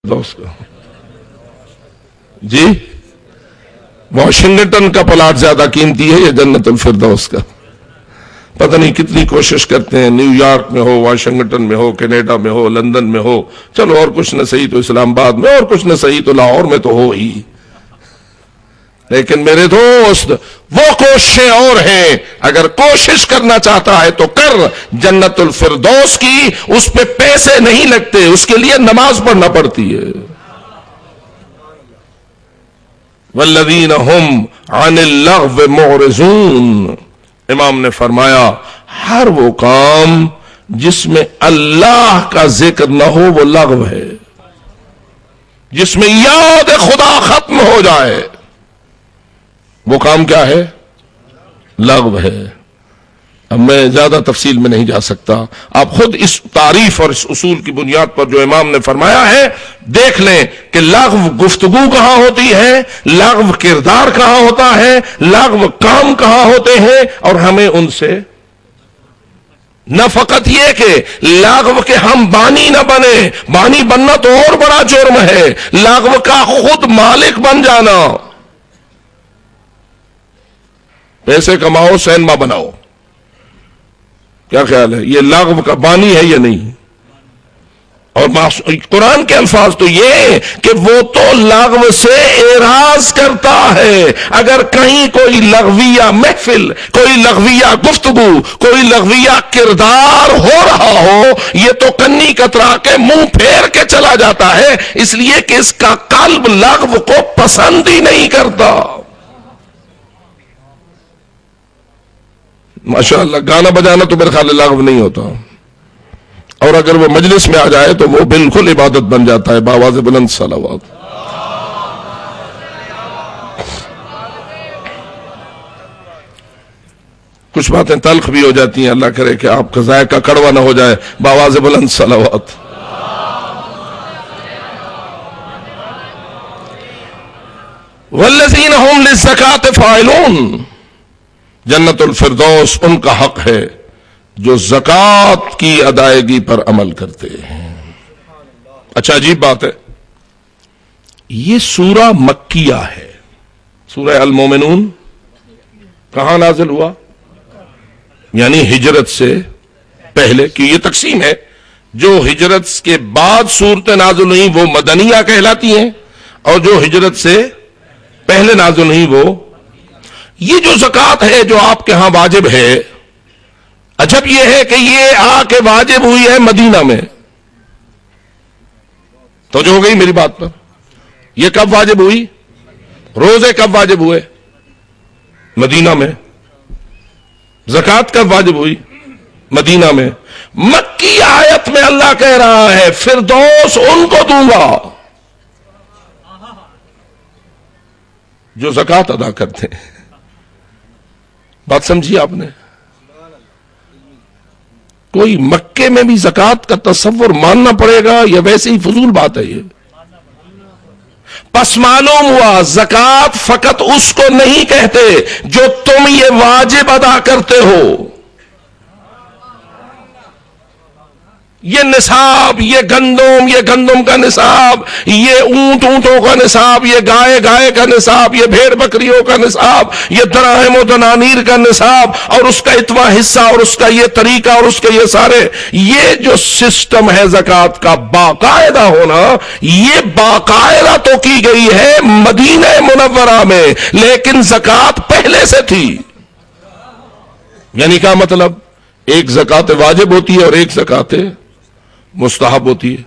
دوست کا جی واشنگٹن کا پلاٹ زیادہ قیمتی ہے یا جنت الفردوس کا؟ پتہ نہیں کتنی کوشش کرتے ہیں، نیو یارک میں ہو، واشنگٹن میں ہو، کینیڈا میں ہو، لندن میں ہو، چلو اور کچھ نہ صحیح تو اسلام آباد میں، اور کچھ نہ صحیح تو لاہور میں تو ہو ہی. لیکن میرے دوست وہ کوششیں اور ہیں، اگر کوشش کرنا چاہتا ہے تو کر جنت الفردوس کی، اس پہ پیسے نہیں لگتے، اس کے لیے نماز پڑھنا پڑتی ہے. والذین هم عن اللغو معرضون، امام نے فرمایا ہر وہ کام جس میں اللہ کا ذکر نہ ہو وہ لغو ہے، جس میں یاد خدا ختم ہو جائے وہ کام کیا ہے؟ لغو ہے. اب میں زیادہ تفصیل میں نہیں جا سکتا، آپ خود اس تعریف اور اس اصول کی بنیاد پر جو امام نے فرمایا ہے دیکھ لیں کہ لغو گفتگو کہاں ہوتی ہے، لغو کردار کہاں ہوتا ہے، لغو کام کہاں ہوتے ہیں، اور ہمیں ان سے نہ فقط یہ کہ لغو کے ہم بانی نہ بنے، بانی بننا تو اور بڑا جرم ہے، لغو کا خود مالک بن جانا. پیسے کماؤ، سینما بناؤ، کیا خیال ہے یہ لغو کا بانی ہے یا نہیں؟ اور قرآن کے الفاظ تو یہ کہ وہ تو لغو سے اعراض کرتا ہے. اگر کہیں کوئی لغویہ محفل، کوئی لغویہ گفتگو، کوئی لغویہ کردار ہو رہا ہو، یہ تو کنی کترا کے منہ پھیر کے چلا جاتا ہے، اس لیے کہ اس کا قلب لغو کو پسند ہی نہیں کرتا. ماشاءاللہ گانا بجانا تو میرے خیال لغو نہیں ہوتا، اور اگر وہ مجلس میں آ جائے تو وہ بالکل عبادت بن جاتا ہے. بآواز بلند صلوات. کچھ باتیں تلخ بھی ہو جاتی ہیں، اللہ کرے کہ آپ کا ذائقہ کڑوا نہ ہو جائے. بآواز بلند صلوات. والذین هم للزکاۃ فاعلون، جنت الفردوس ان کا حق ہے جو زکوٰۃ کی ادائیگی پر عمل کرتے ہیں. اچھا عجیب بات ہے، یہ سورہ مکیہ ہے. سورہ المومنون کہاں نازل ہوا؟ یعنی ہجرت سے پہلے، کہ یہ تقسیم ہے، جو ہجرت کے بعد صورتیں نازل ہوئی وہ مدنیہ کہلاتی ہیں، اور جو ہجرت سے پہلے نازل ہوئی وہ. یہ جو زکوٰۃ ہے جو آپ کے ہاں واجب ہے، عجب یہ ہے کہ یہ آ کے واجب ہوئی ہے مدینہ میں. تو جو ہو گئی میری بات پر، یہ کب واجب ہوئی؟ روزے کب واجب ہوئے؟ مدینہ میں. زکوٰۃ کب واجب ہوئی؟ مدینہ میں. مکی آیت میں اللہ کہہ رہا ہے فردوس ان کو دوں گا جو زکوٰۃ ادا کرتے ہیں. بات سمجھی آپ نے؟ کوئی مکے میں بھی زکوٰۃ کا تصور ماننا پڑے گا یا ویسے ہی فضول بات ہے یہ؟ پس معلوم ہوا زکوٰۃ فقط اس کو نہیں کہتے جو تم یہ واجب ادا کرتے ہو. یہ نصاب، یہ گندم کا نصاب، یہ اونٹوں کا نصاب، یہ گائے کا نصاب، یہ بھیڑ بکریوں کا نصاب، یہ دراہم و دنانیر کا نصاب، اور اس کا اتنا حصہ، اور اس کا یہ طریقہ، اور اس کے یہ سارے، یہ جو سسٹم ہے زکوٰۃ کا باقاعدہ ہونا، یہ باقاعدہ تو کی گئی ہے مدینہ منورہ میں، لیکن زکوٰۃ پہلے سے تھی. یعنی کیا مطلب؟ ایک زکوٰۃ واجب ہوتی ہے اور ایک زکوٰۃ مستحب ہوتی ہے.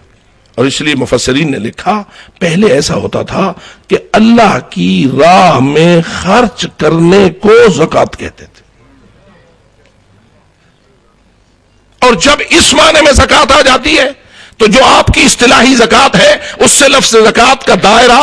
اور اس لیے مفسرین نے لکھا پہلے ایسا ہوتا تھا کہ اللہ کی راہ میں خرچ کرنے کو زکوٰۃ کہتے تھے، اور جب اس معنی میں زکوٰۃ آ جاتی ہے تو جو آپ کی اصطلاحی زکوٰۃ ہے اس سے لفظ زکوٰۃ کا دائرہ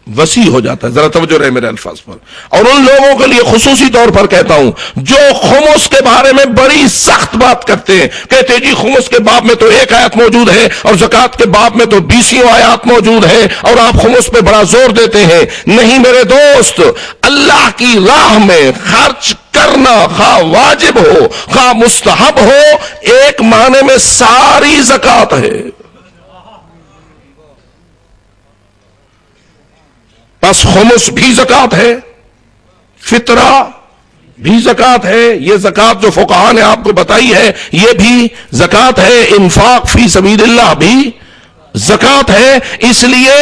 وسیع ہو جاتا ہے. ذرا توجہ رہے میرے الفاظ پر. اور ان لوگوں کے لیے خصوصی طور پر کہتا ہوں جو خمس کے بارے میں بڑی سخت بات کرتے ہیں، کہتے ہیں جی خمس کے باب میں تو ایک آیت موجود ہے اور زکوٰۃ کے باب میں تو 20 آیات موجود ہے، اور آپ خمس پہ بڑا زور دیتے ہیں. نہیں میرے دوست، اللہ کی راہ میں خرچ کرنا خواہ واجب ہو خواہ مستحب ہو، ایک معنی میں ساری زکوٰۃ ہے. بس خمس بھی زکات ہے، فطرہ بھی زکات ہے. یہ زکات جو فقہا نے آپ کو بتائی ہے یہ بھی زکات ہے. انفاق فی سبیل اللہ بھی زکات ہے. اس لیے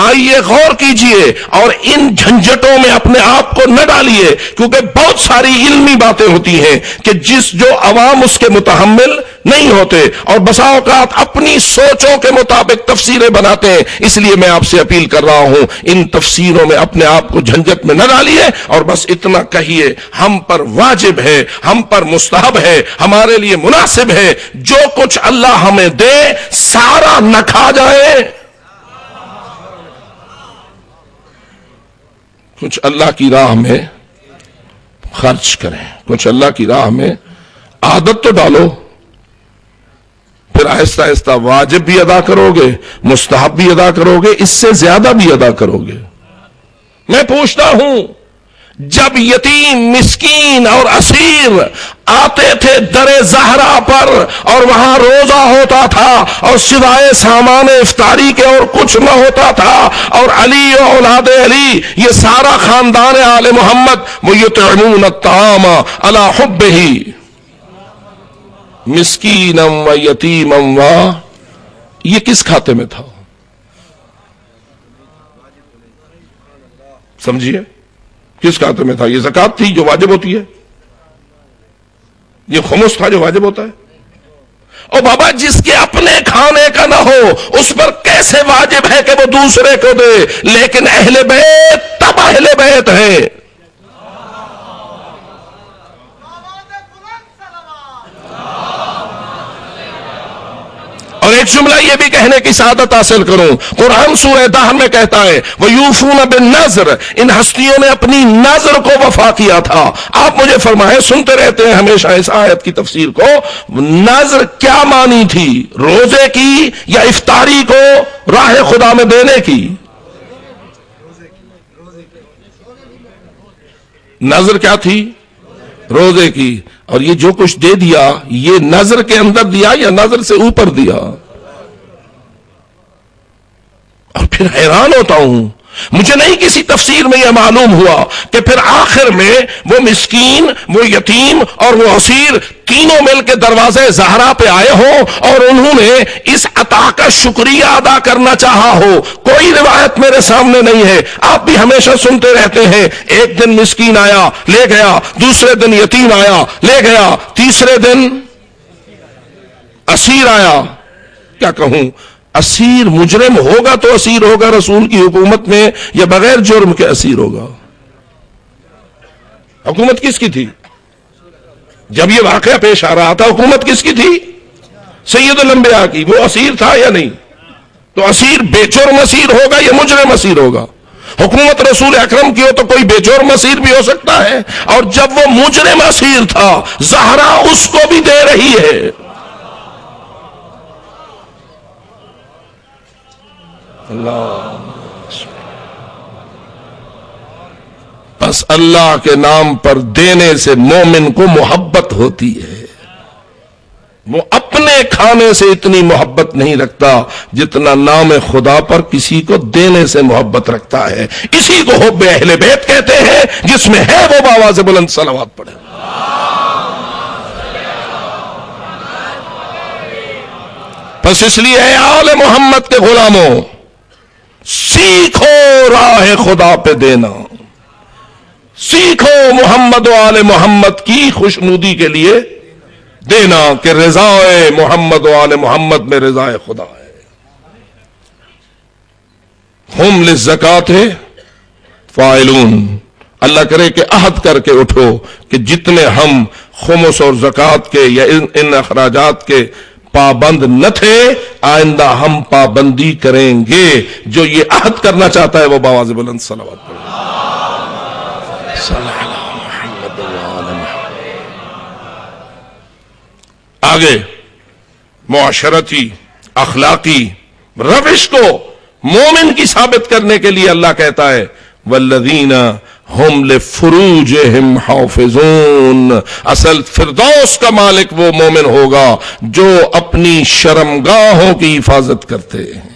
آئیے غور کیجئے اور ان جھنجٹوں میں اپنے آپ کو نہ ڈالیے، کیونکہ بہت ساری علمی باتیں ہوتی ہیں کہ جو عوام اس کے متحمل نہیں ہوتے اور بسا اوقات اپنی سوچوں کے مطابق تفسیریں بناتے ہیں. اس لیے میں آپ سے اپیل کر رہا ہوں ان تفسیروں میں اپنے آپ کو جھنجٹ میں نہ ڈالیے اور بس اتنا کہیے ہم پر واجب ہے، ہم پر مستحب ہے، ہمارے لیے مناسب ہے، جو کچھ اللہ ہمیں دے سارا نہ کھا جائے، کچھ اللہ کی راہ میں خرچ کریں، کچھ اللہ کی راہ میں عادت تو ڈالو، پھر آہستہ آہستہ واجب بھی ادا کرو گے، مستحب بھی ادا کرو گے، اس سے زیادہ بھی ادا کرو گے. میں پوچھتا ہوں جب یتیم مسکین اور اسیر آتے تھے در زہرا پر اور وہاں روزہ ہوتا تھا اور سوائے سامان افطاری کے اور کچھ نہ ہوتا تھا، اور علی و اولاد علی یہ سارا خاندان آل محمد وہ یطعمون الطعام علی حبہ مسکینا و یتیما و، یہ کس کھاتے میں تھا؟ سمجھیے کس کھاتے میں تھا؟ یہ زکات تھی جو واجب ہوتی ہے، یہ خمس تھا جو واجب ہوتا ہے. اور بابا جس کے اپنے کھانے کا نہ ہو اس پر کیسے واجب ہے کہ وہ دوسرے کو دے؟ لیکن اہل بیت تب اہل بیت ہے. اور ایک جملہ یہ بھی کہنے کی سعادت حاصل کروں، قرآن سورہ دہر میں کہتا ہے وَيُوفُونَ بِالنَّذْرِ، ان ہستیوں نے اپنی نظر کو وفا کیا تھا. آپ مجھے فرمائیں، سنتے رہتے ہیں ہمیشہ اس آیت کی تفسیر کو، نظر کیا مانی تھی؟ روزے کی یا افطاری کو راہ خدا میں دینے کی؟ نظر کیا تھی؟ روزے کی. اور یہ جو کچھ دے دیا یہ نظر کے اندر دیا یا نظر سے اوپر دیا؟ اور پھر حیران ہوتا ہوں، مجھے نہیں کسی تفسیر میں یہ معلوم ہوا کہ پھر آخر میں وہ مسکین، وہ یتیم اور وہ اسیر تینوں مل کے دروازے زہرا پہ آئے ہوں اور انہوں نے اس عطا کا شکریہ ادا کرنا چاہا ہو. کوئی روایت میرے سامنے نہیں ہے، آپ بھی ہمیشہ سنتے رہتے ہیں ایک دن مسکین آیا لے گیا، دوسرے دن یتیم آیا لے گیا، تیسرے دن اسیر آیا. کیا کہوں، اسیر مجرم ہوگا تو اسیر ہوگا رسول کی حکومت میں یا بغیر جرم کے اسیر ہوگا؟ حکومت کس کی تھی؟ جب یہ واقعہ پیش آ رہا تھا حکومت کس کی تھی؟ سید الانبیاء کی. وہ اسیر تھا یا نہیں؟ تو اسیر بے جرم اسیر ہوگا یا مجرم اسیر ہوگا؟ حکومت رسول اکرم کی ہو تو کوئی بے جرم اسیر بھی ہو سکتا ہے. اور جب وہ مجرم اسیر تھا زہرا اس کو بھی دے رہی ہے. اللہ، بس اللہ کے نام پر دینے سے مومن کو محبت ہوتی ہے. وہ اپنے کھانے سے اتنی محبت نہیں رکھتا جتنا نام خدا پر کسی کو دینے سے محبت رکھتا ہے. اسی کو حب اہل بیت کہتے ہیں، جس میں ہے وہ بآواز بلند صلوات پڑھے. بس اس لیے اے آل محمد کے غلاموں، سیکھو راہ خدا پہ دینا، سیکھو محمد و آل محمد کی خوشنودی کے لیے دینا کہ رضا محمد و آل محمد میں رضا خدا ہے. ہم للزکات فاعلون. اللہ کرے کہ عہد کر کے اٹھو کہ جتنے ہم خمس اور زکات کے یا ان اخراجات کے پابند نہ تھے آئندہ ہم پابندی کریں گے. جو یہ عہد کرنا چاہتا ہے وہ بآواز بلند صلوات پڑھے. آگے معاشرتی اخلاقی روش کو مومن کی ثابت کرنے کے لیے اللہ کہتا ہے والذین ہم لفروجہم حافظون. اصل فردوس کا مالک وہ مومن ہوگا جو اپنی شرمگاہوں کی حفاظت کرتے ہیں.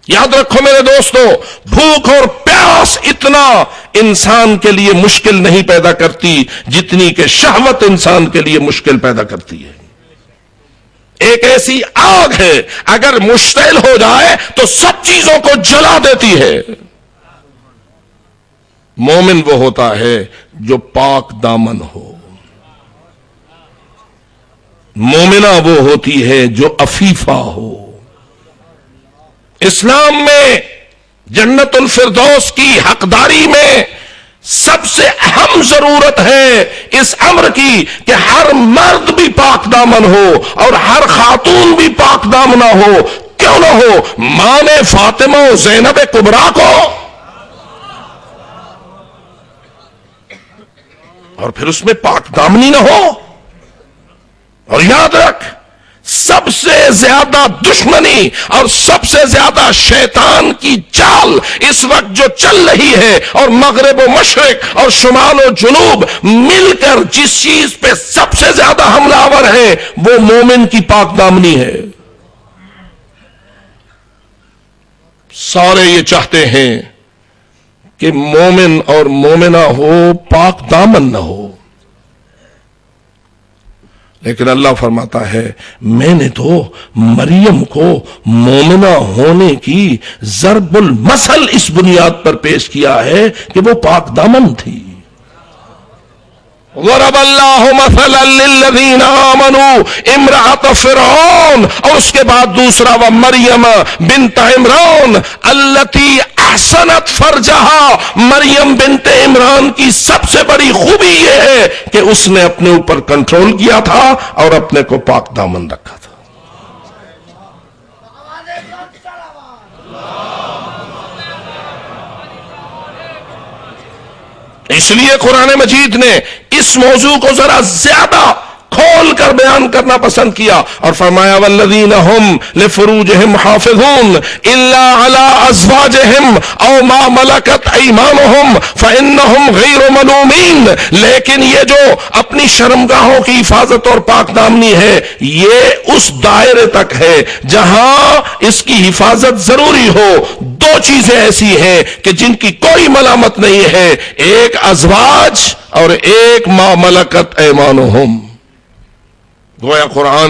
یاد رکھو میرے دوستو، بھوک اور پیاس اتنا انسان کے لیے مشکل نہیں پیدا کرتی جتنی کہ شہوت انسان کے لیے مشکل پیدا کرتی ہے۔ ایک ایسی آگ ہے اگر مشتعل ہو جائے تو سب چیزوں کو جلا دیتی ہے۔ مومن وہ ہوتا ہے جو پاک دامن ہو، مومنہ وہ ہوتی ہے جو عفیفہ ہو۔ اسلام میں جنت الفردوس کی حقداری میں سب سے اہم ضرورت ہے اس امر کی کہ ہر مرد بھی پاک دامن ہو اور ہر خاتون بھی پاک دامنہ ہو۔ کیوں نہ ہو؟ ماں نے فاطمہ و زینب کبریٰ کو اور پھر اس میں پاک دامنی نہ ہو۔ اور یاد رکھ، سب سے زیادہ دشمنی اور سب سے زیادہ شیطان کی چال اس وقت جو چل رہی ہے، اور مغرب و مشرق اور شمال و جنوب مل کر جس چیز پہ سب سے زیادہ حملہ آور ہے وہ مومن کی پاک دامنی ہے۔ سارے یہ چاہتے ہیں کہ مومن اور مومنہ ہو، پاک دامن نہ ہو، لیکن اللہ فرماتا ہے میں نے تو مریم کو مومنہ ہونے کی ضرب المثل اس بنیاد پر پیش کیا ہے کہ وہ پاک دامن تھی۔ ضرب اللہ مثلا للذین آمنوا امرأۃ فرعون، اور اس کے بعد دوسرا ومریم بنت عمران التی احسنت فرجہا۔ مریم بنت عمران کی سب سے بڑی خوبی یہ ہے کہ اس نے اپنے اوپر کنٹرول کیا تھا اور اپنے کو پاک دامن رکھا تھا۔ اس لیے قرآن مجید نے اس موضوع کو ذرا زیادہ کھول کر بیان کرنا پسند کیا اور فرمایا والذین هم لفروجهم حافظون الا على ازواجهم او ما ملكت ايمانهم فانهم غیر ملومین۔ لیکن یہ جو اپنی شرمگاہوں کی حفاظت اور پاک دامنی ہے یہ اس دائرے تک ہے جہاں اس کی حفاظت ضروری ہو۔ دو چیزیں ایسی ہیں کہ جن کی کوئی ملامت نہیں ہے، ایک ازواج اور ایک ما ملکت ایمانہم۔ گویا قرآن